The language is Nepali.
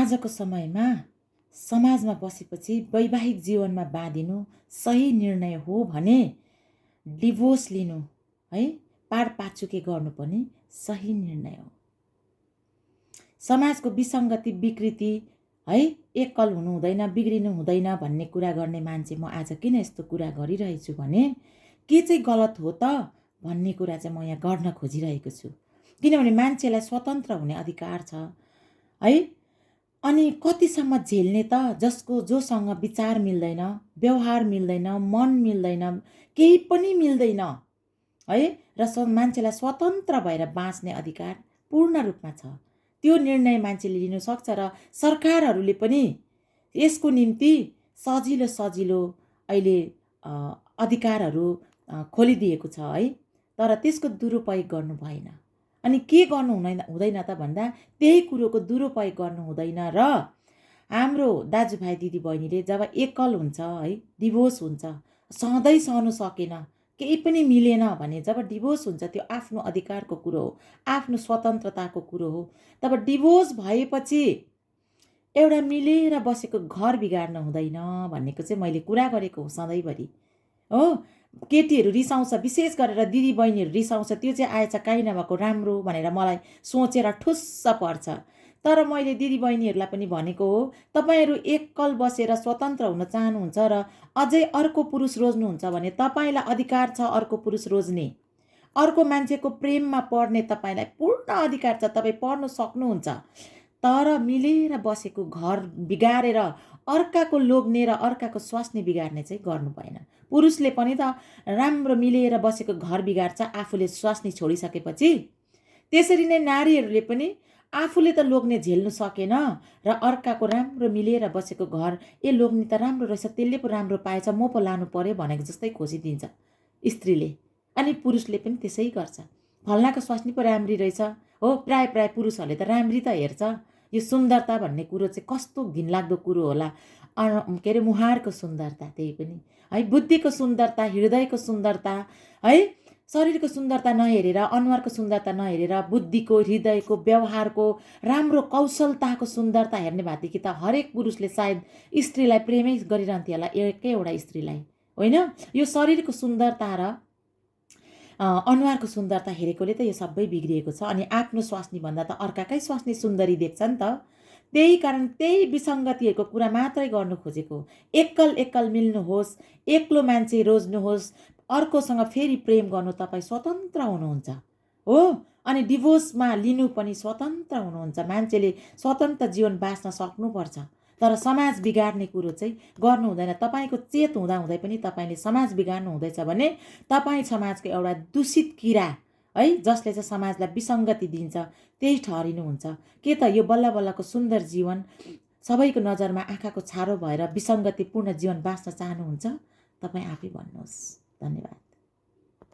आजको समयमा समाजमा बसेपछि वैवाहिक जीवनमा बाँधिनु सही निर्णय हो भने डिभोर्स लिनु है, पारपाचुके गर्नु पनि सही निर्णय हो। समाजको विसङ्गति विकृति है, एकल हुनु हुँदैन, बिग्रिनु हुँदैन भन्ने कुरा गर्ने मान्छे म आज किन यस्तो कुरा गरिरहेछु भने के चाहिँ गलत हो त भन्ने कुरा चाहिँ म यहाँ गर्न खोजिरहेको छु। किनभने मान्छेलाई स्वतन्त्र हुने अधिकार छ है। अनि कतिसम्म झेल्ने त जोसँग विचार मिल्दैन, व्यवहार मिल्दैन, मन मिल्दैन, केही पनि मिल्दैन है, र मान्छेलाई स्वतन्त्र भएर बाँच्ने अधिकार पूर्ण रूपमा छ। त्यो निर्णय मान्छेले लिन सक्छ र सरकारहरूले पनि यसको निम्ति सजिलो अहिले अधिकारहरू खोलिदिएको छ है। तर त्यसको दुरुपयोग गर्नु भएन। अनि के गर्नु हुँदैन त भन्दा त्यही कुरोको दुरुपयोग गर्नु हुँदैन र हाम्रो दाजुभाइ दिदीबहिनीले जब एकल हुन्छ है, डिभोर्स हुन्छ, सधैँ सहनु सकेन, केही पनि मिलेन भने जब डिभोर्स हुन्छ त्यो आफ्नो अधिकारको कुरो हो, आफ्नो स्वतन्त्रताको कुरो हो। तब डिभोर्स भएपछि एउटा मिलेर बसेको घर बिगार्न हुँदैन भन्नेको चाहिँ मैले कुरा गरेको हो सधैँभरि हो। केटीहरू रिसाउँछ, विशेष गरेर दिदीबहिनीहरू रिसाउँछ, त्यो चाहिँ आएछ काहीँ नभएको राम्रो भनेर मलाई सोचेर ठुस्स पर्छ। तर मैले दिदीबहिनीहरूलाई पनि भनेको हो, तपाईहरू एकल बसेर स्वतन्त्र हुन चाहनुहुन्छ र अझै अर्को पुरुष रोज्नुहुन्छ भने तपाईँलाई अधिकार छ अर्को पुरुष रोज्ने, अर्को मान्छेको प्रेममा पर्ने तपाईँलाई पूर्ण अधिकार छ, तपाईँ पर्न सक्नुहुन्छ। तर मिलेर बसेको घर बिगारेर अर्काको लोग्ने र अर्काको स्वास्नी बिगार्ने चाहिँ गर्नु भएन। पुरुषले पनि त राम्रो मिलेर बसेको घर बिगार्छ आफूले स्वास्नी छोडिसकेपछि। त्यसरी नै नारीहरूले पनि आफूले त लोग्ने झेल्नु सकेन र अर्काको राम्रो मिलेर बसेको घर, ए लोग्ने त राम्रो रहेछ, त्यसले पो राम्रो पाएछ, म पो लानु पर्यो भनेको जस्तै खोजिदिन्छ स्त्रीले। अनि पुरुषले पनि त्यसै गर्छ, फल्नाको स्वास्नी पो राम्री रहेछ हो। प्राय पुरुषहरूले त राम्री त हेर्छ। यो सुन्दरता भन्ने कुरो चाहिँ कस्तो घिनलाग्दो कुरो होला। के अरे मुहारको सुन्दरता, त्यही पनि है, बुद्धिको सुन्दरता, हृदयको सुन्दरता है, शरीरको सुन्दरता नहेरेर, अनुहारको सुन्दरता नहेरेर बुद्धिको, हृदयको, व्यवहारको, राम्रो कौशलताको सुन्दरता हेर्ने भएदेखि त हरेक पुरुषले सायद स्त्रीलाई प्रेमै गरिरहन्थ्यो होला, एकैवटा स्त्रीलाई होइन। यो शरीरको सुन्दरता र अनुहारको सुन्दरता हेरेकोले त यो सबै बिग्रिएको छ। अनि आफ्नो स्वास्नी भन्दा त अर्काकै स्वास्नी सुन्दरी देख्छ नि त। त्यही कारण त्यही विसङ्गतिहरूको कुरा मात्रै गर्नु खोजेको। एकल मिल्नुहोस्, एक्लो मान्छे रोज्नुहोस्, अर्कोसँग फेरि प्रेम गर्नु तपाईँ स्वतन्त्र हुनुहुन्छ हो। अनि डिभोर्समा लिनु पनि स्वतन्त्र हुनुहुन्छ। मान्छेले स्वतन्त्र जीवन बाँच्न सक्नुपर्छ। तर समाज बिगार्ने कुरो चाहिँ गर्नु हुँदैन। तपाईँको चेत हुँदाहुँदै पनि तपाईँले समाज बिगार्नु हुँदैछ भने तपाईँ समाजको एउटा दूषित किरा है, जसले चाहिँ समाजलाई विसङ्गति दिन्छ, त्यही ठहरिनुहुन्छ। के त यो बल्ल बल्लको सुन्दर जीवन सबैको नजरमा आँखाको छारो भएर विसङ्गतिपूर्ण जीवन बाँच्न चाहनुहुन्छ? तपाईँ आफै भन्नुहोस्। धन्यवाद।